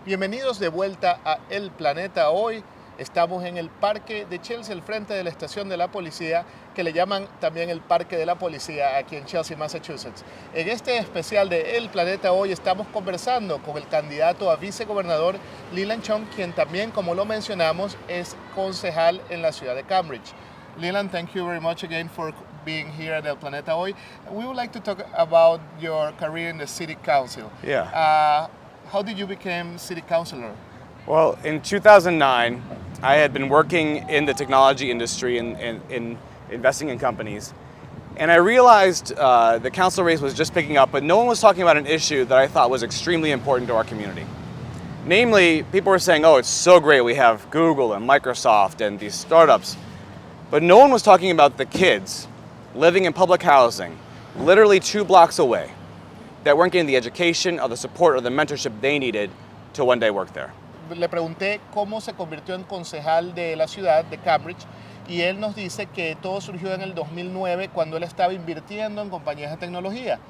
Bienvenidos de vuelta a El Planeta. Hoy estamos en el Parque de Chelsea, al frente de la estación de la policía, que le llaman también el Parque de la Policía aquí en Chelsea, Massachusetts. En este especial de El Planeta hoy estamos conversando con el candidato a vicegobernador Leland, quien también, como lo mencionamos, es concejal en la ciudad de Cambridge. Leland, thank you very much again for being here at El Planeta hoy. We would like to talk about your career in the city council. Yeah. How did you become city councilor? Well, in 2009, I had been working in the technology industry in investing in companies. And I realized the council race was just picking up, but no one was talking about an issue that I thought was extremely important to our community. Namely, people were saying, oh, it's so great, we have Google and Microsoft and these startups. But no one was talking about the kids living in public housing, literally 2 blocks away, that weren't getting the education or the support or the mentorship they needed to one day work there. Le pregunté cómo se convirtió en concejal de la ciudad de Cambridge y él nos dice que todo surgió en el 2009 cuando él estaba invirtiendo en compañías de tecnología,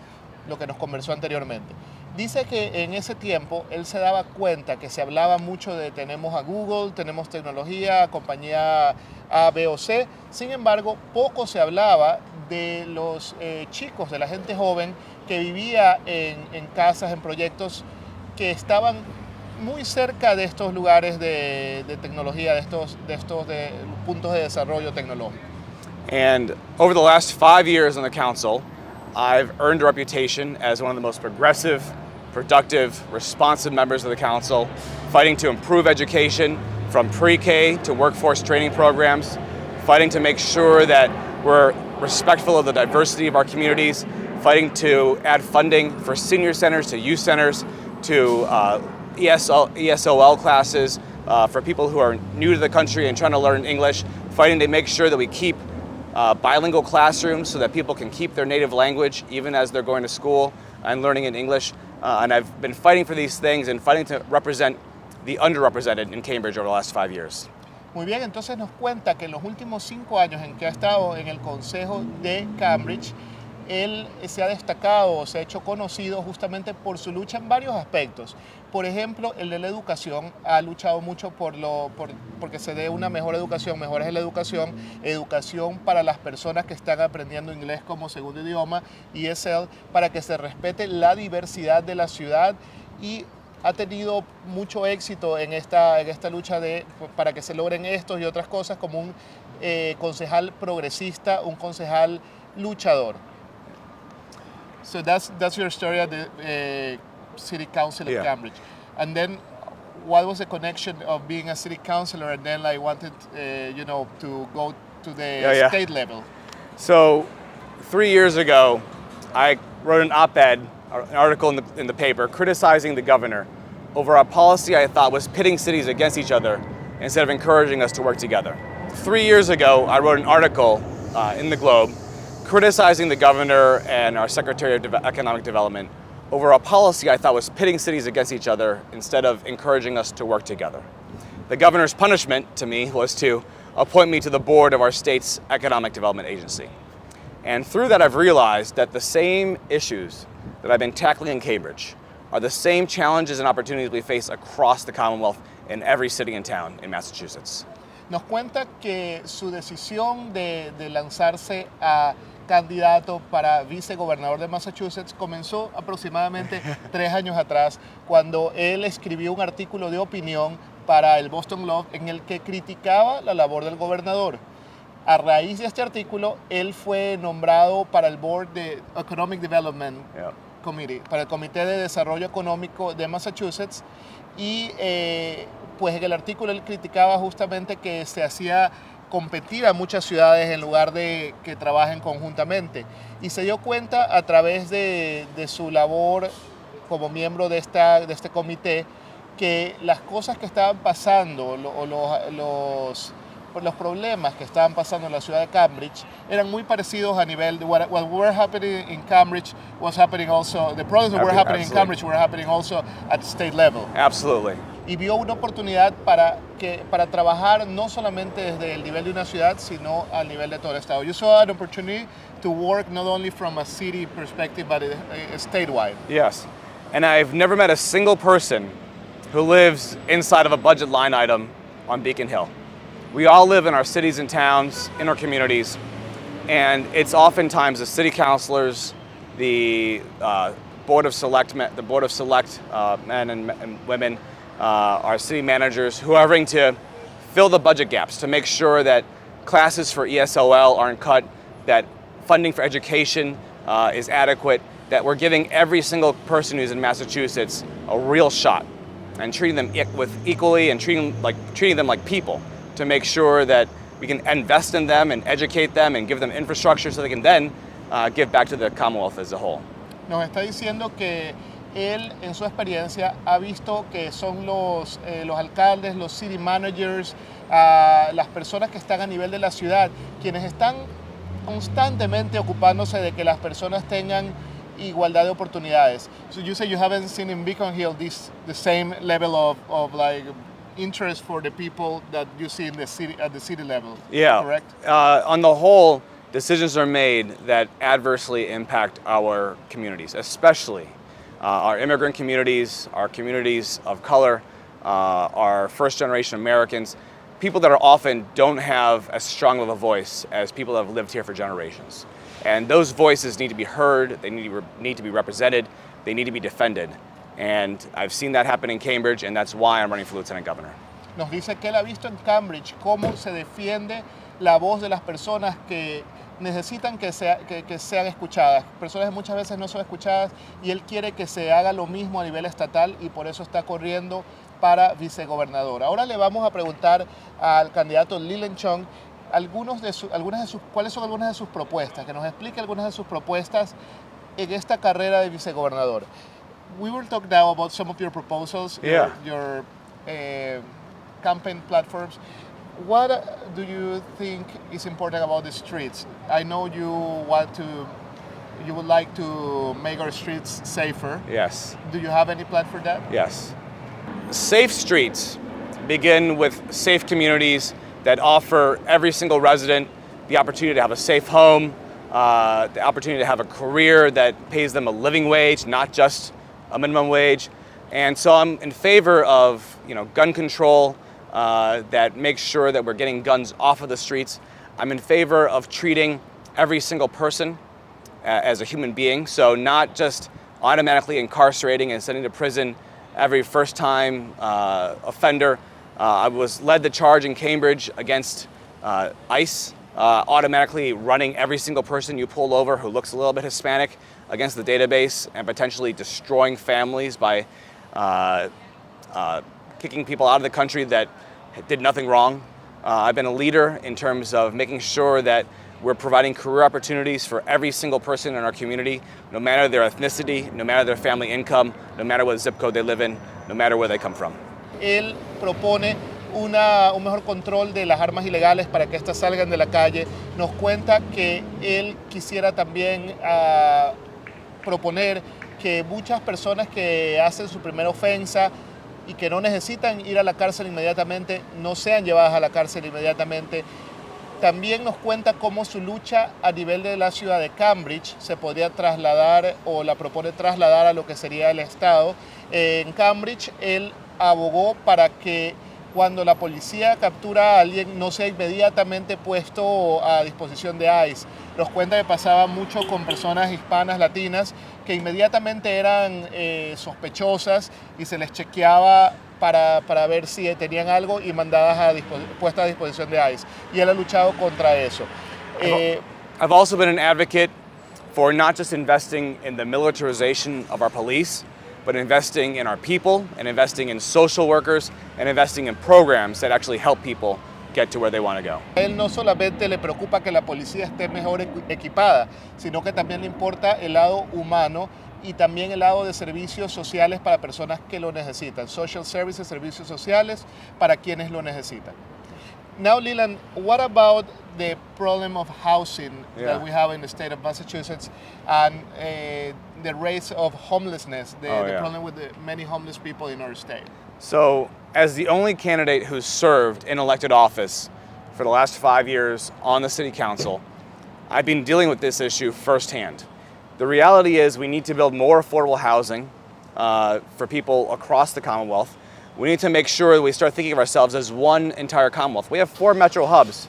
lo que nos conversó anteriormente. Dice que en ese tiempo él se daba cuenta que se hablaba mucho de tenemos a Google, tenemos tecnología, compañía A, B o C. Sin embargo, poco se hablaba de los chicos, de la gente joven que vivía en casas, en proyectos que estaban muy cerca de estos lugares de tecnología, de estos puntos de desarrollo tecnológico. And over the last 5 years on the council, I've earned a reputation as one of the most progressive, productive, responsive members of the council, fighting to improve education from pre-K to workforce training programs, fighting to make sure that we're respectful of the diversity of our communities, fighting to add funding for senior centers, to youth centers, to ESOL classes for people who are new to the country and trying to learn English, fighting to make sure that we keep bilingual classrooms so that people can keep their native language even as they're going to school and learning in English. And I've been fighting for these things and fighting to represent the underrepresented in Cambridge over the last 5 years. Muy bien, entonces nos cuenta que en los últimos 5 años en que ha estado en el Consejo de Cambridge, él se ha destacado, se ha hecho conocido justamente por su lucha en varios aspectos. Por ejemplo, el de la educación, ha luchado mucho porque se dé una mejor educación, mejores en la educación, educación para las personas que están aprendiendo inglés como segundo idioma, ESL, para que se respete la diversidad de la ciudad, y ha tenido mucho éxito en esta lucha para que se logren estos y otras cosas como un concejal progresista, un concejal luchador. So that's your story at the city council of Cambridge. And then what was the connection of being a city councilor and then wanted to go to the state level? So 3 years ago, I wrote an op-ed, an article in the paper criticizing the governor over a policy I thought was pitting cities against each other instead of encouraging us to work together. 3 years ago, I wrote an article in the Globe criticizing the governor and our Secretary of Economic Development over a policy I thought was pitting cities against each other instead of encouraging us to work together. The governor's punishment to me was to appoint me to the board of our state's Economic Development Agency. And through that, I've realized that the same issues that I've been tackling in Cambridge are the same challenges and opportunities we face across the Commonwealth in every city and town in Massachusetts. Nos cuenta que su decisión de lanzarse a candidato para vicegobernador de Massachusetts comenzó aproximadamente 3 años atrás, cuando él escribió un artículo de opinión para el Boston Globe en el que criticaba la labor del gobernador. A raíz de este artículo, él fue nombrado para el Board de Economic Development Committee, para el Comité de Desarrollo Económico de Massachusetts, y pues en el artículo él criticaba justamente que se hacía competir a muchas ciudades en lugar de que trabajen conjuntamente, y se dio cuenta a través de su labor como miembro de este comité que las cosas que estaban pasando, los problemas que estaban pasando en la ciudad de Cambridge eran muy parecidos a nivel de what were happening in Cambridge was happening also, the problems that were happening in Cambridge were happening also at the state level. Absolutely. Y vio una oportunidad para trabajar no solamente desde el nivel de una ciudad, sino al nivel de todo el estado. You saw an opportunity to work not only from a city perspective, but statewide. Yes, and I've never met a single person who lives inside of a budget line item on Beacon Hill. We all live in our cities and towns, in our communities, and it's oftentimes the city councilors, the board of select men and women, our city managers, who are having to fill the budget gaps to make sure that classes for ESOL aren't cut, that funding for education is adequate, that we're giving every single person who's in Massachusetts a real shot and treating them with equally and treating them like people, to make sure that we can invest in them and educate them and give them infrastructure so they can then give back to the Commonwealth as a whole. Nos está diciendo que él, en su experiencia, ha visto que son los alcaldes, los city managers, las personas que están a nivel de la ciudad, quienes están constantemente ocupándose de que las personas tengan igualdad de oportunidades. So you say you haven't seen in Beacon Hill the same level of like interest for the people that you see in the city at the city level. Yeah. Correct. On the whole, decisions are made that adversely impact our communities, especially our immigrant communities, our communities of color, our first-generation Americans, people that are often don't have as strong of a voice as people that have lived here for generations. And those voices need to be heard, they need to be represented, they need to be defended. And I've seen that happen in Cambridge, and that's why I'm running for Lieutenant Governor. Nos dice que él ha visto en Cambridge cómo se defiende la voz de las personas que necesitan que sean escuchadas, personas que muchas veces no son escuchadas, y él quiere que se haga lo mismo a nivel estatal y por eso está corriendo para vicegobernador. Ahora le vamos a preguntar al candidato Leland cuáles son algunas de sus propuestas, que nos explique algunas de sus propuestas en esta carrera de vicegobernador. We will talk now about some of your proposals, your campaign platforms. What do you think is important about the streets? I know you would like to make our streets safer. Yes. Do you have any plan for that? Yes. Safe streets begin with safe communities that offer every single resident the opportunity to have a safe home, the opportunity to have a career that pays them a living wage, not just a minimum wage. And so I'm in favor of gun control that makes sure that we're getting guns off of the streets. I'm in favor of treating every single person as a human being, so not just automatically incarcerating and sending to prison every first-time offender. I led the charge in Cambridge against ICE, automatically running every single person you pull over who looks a little bit Hispanic against the database and potentially destroying families by kicking people out of the country that did nothing wrong. I've been a leader in terms of making sure that we're providing career opportunities for every single person in our community, no matter their ethnicity, no matter their family income, no matter what zip code they live in, no matter where they come from. Él propone un mejor control de las armas ilegales para que éstas salgan de la calle. Nos cuenta que él quisiera también proponer que muchas personas que hacen su primera ofensa y que no necesitan ir a la cárcel inmediatamente, no sean llevadas a la cárcel inmediatamente. También nos cuenta cómo su lucha a nivel de la ciudad de Cambridge se podría trasladar o la propone trasladar a lo que sería el estado. En Cambridge él abogó para que cuando la policía captura a alguien no sea inmediatamente puesto a disposición de ICE. Nos cuenta que pasaba mucho con personas hispanas, latinas, que inmediatamente eran sospechosas y se les chequeaba para ver si tenían algo y mandadas puestas a disposición de ICE. Y él ha luchado contra eso. I've also been an advocate for not just investing in the militarization of our police, but investing in our people and investing in social workers and investing in programs that actually help people get to where they want to go. A él no solamente le preocupa que la policía esté mejor equipada, sino que también le importa el lado humano y también el lado de servicios sociales para personas que lo necesitan. Social services, servicios sociales para quienes lo necesitan. Now, Leland, what about the problem of housing that we have in the state of Massachusetts and the rates of homelessness, the problem with the many homeless people in our state? So, as the only candidate who's served in elected office for the last 5 years on the city council, I've been dealing with this issue firsthand. The reality is we need to build more affordable housing for people across the Commonwealth. We need to make sure that we start thinking of ourselves as one entire Commonwealth. We have 4 metro hubs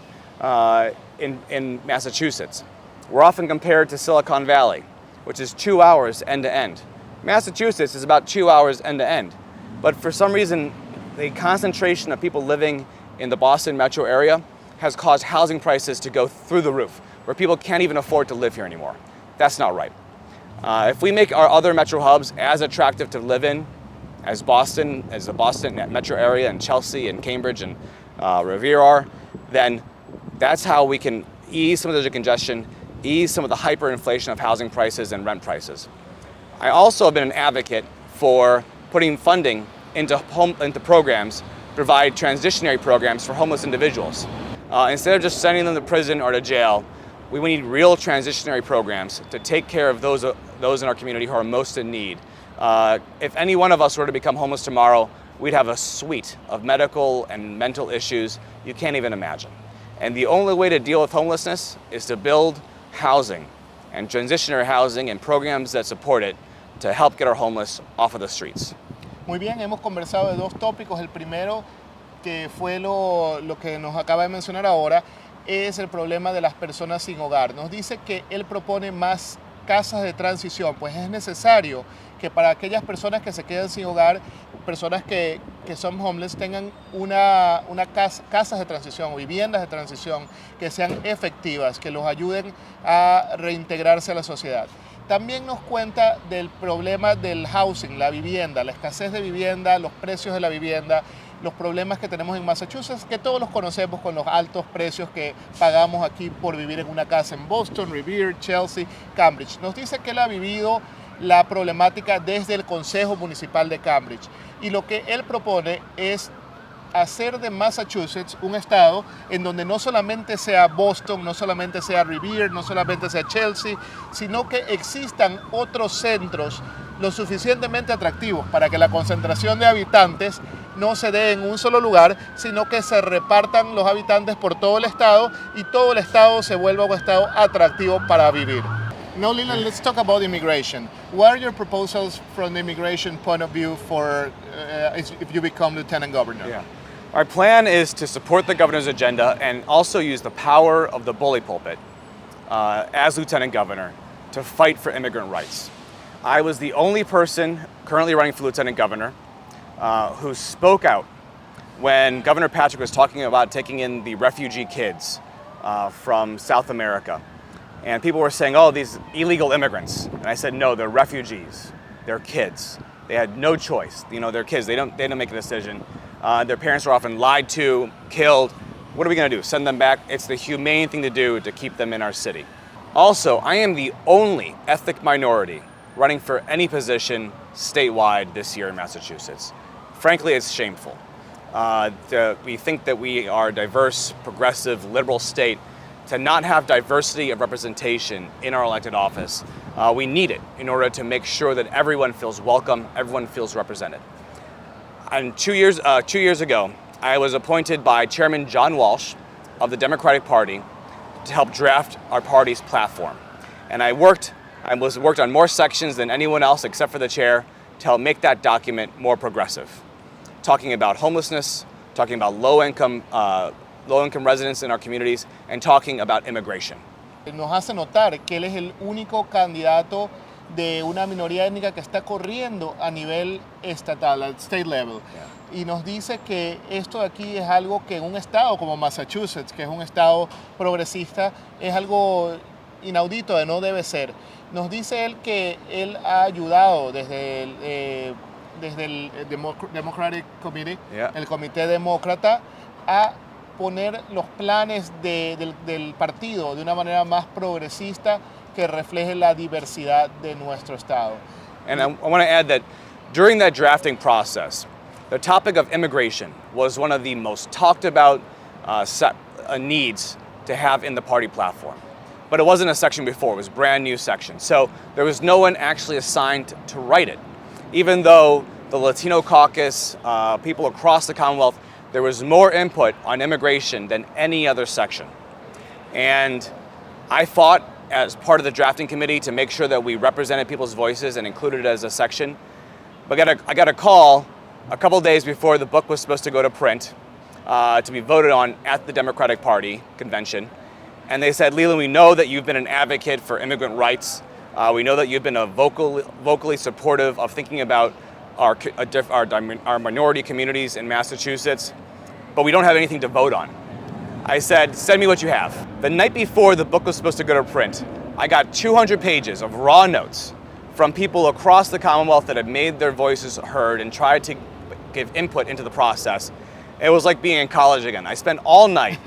in Massachusetts. We're often compared to Silicon Valley, which is 2 hours end to end. Massachusetts is about 2 hours end to end. But for some reason, the concentration of people living in the Boston metro area has caused housing prices to go through the roof, where people can't even afford to live here anymore. That's not right. If we make our other metro hubs as attractive to live in as the Boston metro area and Chelsea and Cambridge and Revere are, then that's how we can ease some of the congestion, ease some of the hyperinflation of housing prices and rent prices. I also have been an advocate for putting funding into programs, provide transitionary programs for homeless individuals. Instead of just sending them to prison or to jail, we need real transitionary programs to take care of those in our community who are most in need. If any one of us were to become homeless tomorrow, we'd have a suite of medical and mental issues you can't even imagine. And the only way to deal with homelessness is to build housing and transitionary housing and programs that support it to help get our homeless off of the streets. Muy bien, hemos conversado de 2 tópicos. El primero, que fue lo que nos acaba de mencionar ahora, es el problema de las personas sin hogar. Nos dice que él propone más casas de transición, pues es necesario que para aquellas personas que se quedan sin hogar, personas que son homeless, tengan casas de transición o viviendas de transición que sean efectivas, que los ayuden a reintegrarse a la sociedad. También nos cuenta del problema del housing, la vivienda, la escasez de vivienda, los precios de la vivienda, los problemas que tenemos en Massachusetts, que todos los conocemos con los altos precios que pagamos aquí por vivir en una casa en Boston, Revere, Chelsea, Cambridge. Nos dice que él ha vivido la problemática desde el Consejo Municipal de Cambridge y lo que él propone es hacer de Massachusetts un estado en donde no solamente sea Boston, no solamente sea Revere, no solamente sea Chelsea, sino que existan otros centros lo suficientemente atractivos para que la concentración de habitantes no se dé en un solo lugar, sino que se repartan los habitantes por todo el estado y todo el estado se vuelva un estado atractivo para vivir. Now, Leland, let's talk about immigration. What are your proposals from the immigration point of view for if you become lieutenant governor? Yeah. Our plan is to support the governor's agenda and also use the power of the bully pulpit as lieutenant governor to fight for immigrant rights. I was the only person currently running for lieutenant governor who spoke out when Governor Patrick was talking about taking in the refugee kids from South America. And people were saying, oh, these illegal immigrants. And I said, no, they're refugees. They're kids. They had no choice. You know, they're kids. They don't make a decision. Their parents were often lied to, killed. What are we going to do? Send them back? It's the humane thing to do to keep them in our city. Also, I am the only ethnic minority running for any position statewide this year in Massachusetts. Frankly, it's shameful. We think that we are a diverse, progressive, liberal state. To not have diversity of representation in our elected office, we need it in order to make sure that everyone feels welcome, everyone feels represented. And 2 years ago, I was appointed by Chairman John Walsh of the Democratic Party to help draft our party's platform. And I worked on more sections than anyone else except for the chair to help make that document more progressive. Talking about homelessness, talking about low-income residents in our communities, and talking about immigration. Nos hace notar que él es el único candidato de una minoría étnica que está corriendo a nivel estatal, al state level. Yeah. Y nos dice que esto de aquí es algo que en un estado como Massachusetts, que es un estado progresista, es algo inaudito, de no debe ser. Nos dice él que él ha ayudado desde el Democratic Committee, yeah, el Comité Demócrata, a poner los planes del partido de una manera más progresista que refleje la diversidad de nuestro estado. And I want to add that during that drafting process, the topic of immigration was one of the most talked about needs to have in the party platform. But it wasn't a section before, it was a brand new section. So there was no one actually assigned to write it. Even though the Latino caucus, people across the Commonwealth, there was more input on immigration than any other section. And I fought as part of the drafting committee to make sure that we represented people's voices and included it as a section. But I got a call a couple days before the book was supposed to go to print, to be voted on at the Democratic Party convention. And they said, Leland, we know that you've been an advocate for immigrant rights. We know that you've been vocally supportive of thinking about our minority communities in Massachusetts, but we don't have anything to vote on. I said, send me what you have. The night before the book was supposed to go to print, I got 200 pages of raw notes from people across the Commonwealth that had made their voices heard and tried to give input into the process. It was like being in college again. I spent all night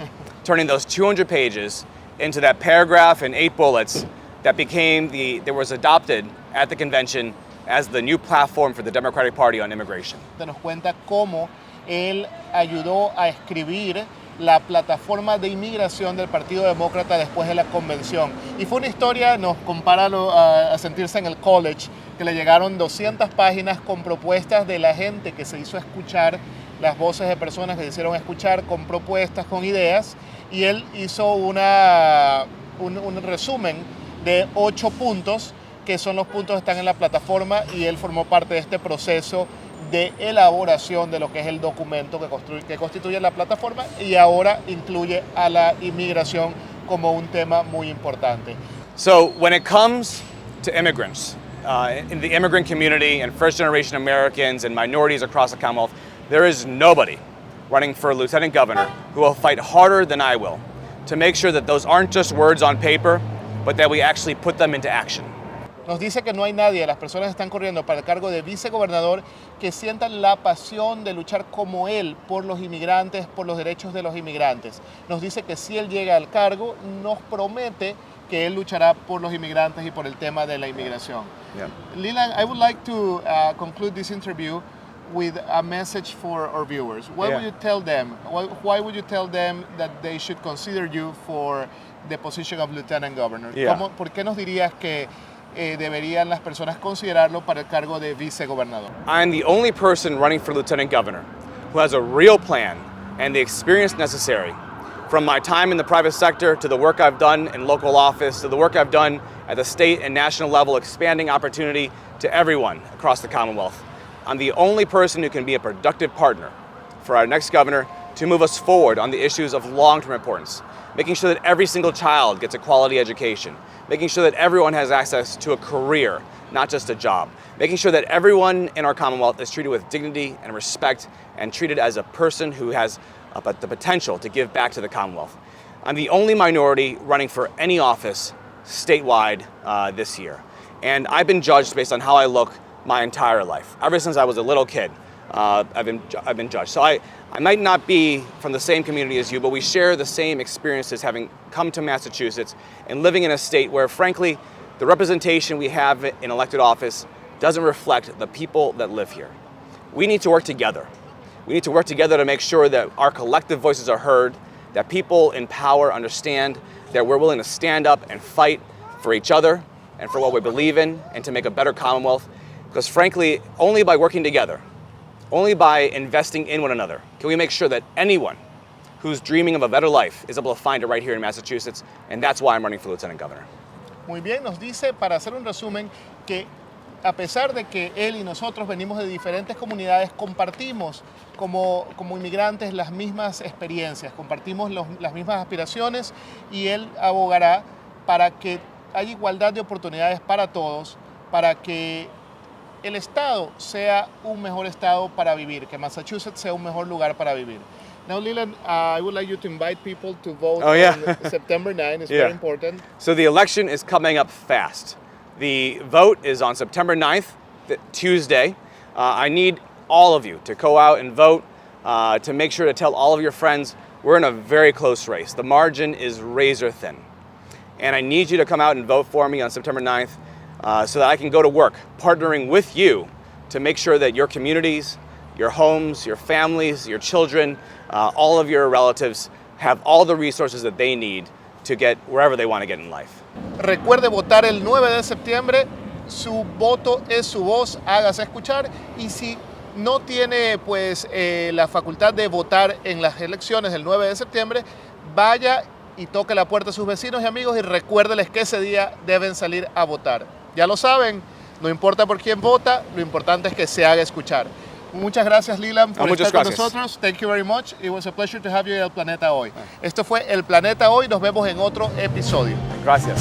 turning those 200 pages into that paragraph and 8 bullets that was adopted at the convention as the new platform for the Democratic Party on immigration. Nos cuenta cómo él ayudó a escribir la plataforma de inmigración del Partido Demócrata después de la convención. Y fue una historia, nos compara a sentirse en el college, que le llegaron 200 páginas con propuestas de la gente que se hizo escuchar, las voces de personas que se hicieron escuchar con propuestas, con ideas, y él hizo un resumen de 8 puntos, que son los puntos que están en la plataforma, y él formó parte de este proceso de elaboración de lo que es el documento que constituye la plataforma, y ahora incluye a la inmigración como un tema muy importante. So when it comes to immigrants, in the immigrant community and first-generation Americans and minorities across the Commonwealth, there is nobody running for lieutenant governor who will fight harder than I will to make sure that those aren't just words on paper, but that we actually put them into action. Nos dice que no hay nadie, las personas que están corriendo para el cargo de vicegobernador, que sientan la pasión de luchar como él por los inmigrantes, por los derechos de los inmigrantes. Nos dice que si él llega al cargo, nos promete que él luchará por los inmigrantes y por el tema de la inmigración. Yeah. Leland, I would like to conclude this interview with a message for our viewers. What would you tell them? Why would you tell them that they should consider you for the position of lieutenant governor? Yeah. ¿Por qué nos dirías que deberían las personas considerarlo para el cargo de vicegobernador? I'm the only person running for lieutenant governor who has a real plan and the experience necessary, from my time in the private sector to the work I've done in local office to the work I've done at the state and national level, expanding opportunity to everyone across the Commonwealth. I'm the only person who can be a productive partner for our next governor to move us forward on the issues of long-term importance, making sure that every single child gets a quality education, making sure that everyone has access to a career, not just a job, making sure that everyone in our Commonwealth is treated with dignity and respect and treated as a person who has the potential to give back to the Commonwealth. I'm the only minority running for any office statewide this year. And I've been judged based on how I look my entire life. Ever since I was a little kid, I've been judged. So I might not be from the same community as you, but we share the same experiences having come to Massachusetts and living in a state where, frankly, the representation we have in elected office doesn't reflect the people that live here. We need to work together. We need to work together to make sure that our collective voices are heard, that people in power understand that we're willing to stand up and fight for each other and for what we believe in and to make a better Commonwealth. Because frankly, only by working together, only by investing in one another, can we make sure that anyone who's dreaming of a better life is able to find it right here in Massachusetts, and that's why I'm running for Lieutenant Governor. Muy bien, nos dice, para hacer un resumen, que a pesar de que él y nosotros venimos de diferentes comunidades, compartimos como inmigrantes las mismas experiencias, compartimos las mismas aspiraciones, y él abogará para que haya igualdad de oportunidades para todos, para que el estado sea un mejor estado para vivir, que Massachusetts sea un mejor lugar para vivir. Now, Leland, I would like you to invite people to vote on September 9. It's very important. So the election is coming up fast. The vote is on September 9th, Tuesday. I need all of you to go out and vote, to make sure to tell all of your friends we're in a very close race. The margin is razor thin. And I need you to come out and vote for me on September 9th so that I can go to work partnering with you to make sure that your communities, your homes, your families, your children, all of your relatives have all the resources that they need to get wherever they want to get in life. Recuerde votar el 9 de septiembre, su voto es su voz, hágase escuchar, y si no tiene pues la facultad de votar en las elecciones del 9 de septiembre, vaya y toque la puerta a sus vecinos y amigos y recuérdeles que ese día deben salir a votar. Ya lo saben, no importa por quién vota, lo importante es que se haga escuchar. Muchas gracias, Leland, por muchas estar gracias. con nosotros. Thank you very much. It was a pleasure to have you en El Planeta Hoy. Esto fue El Planeta Hoy. Nos vemos en otro episodio. Gracias.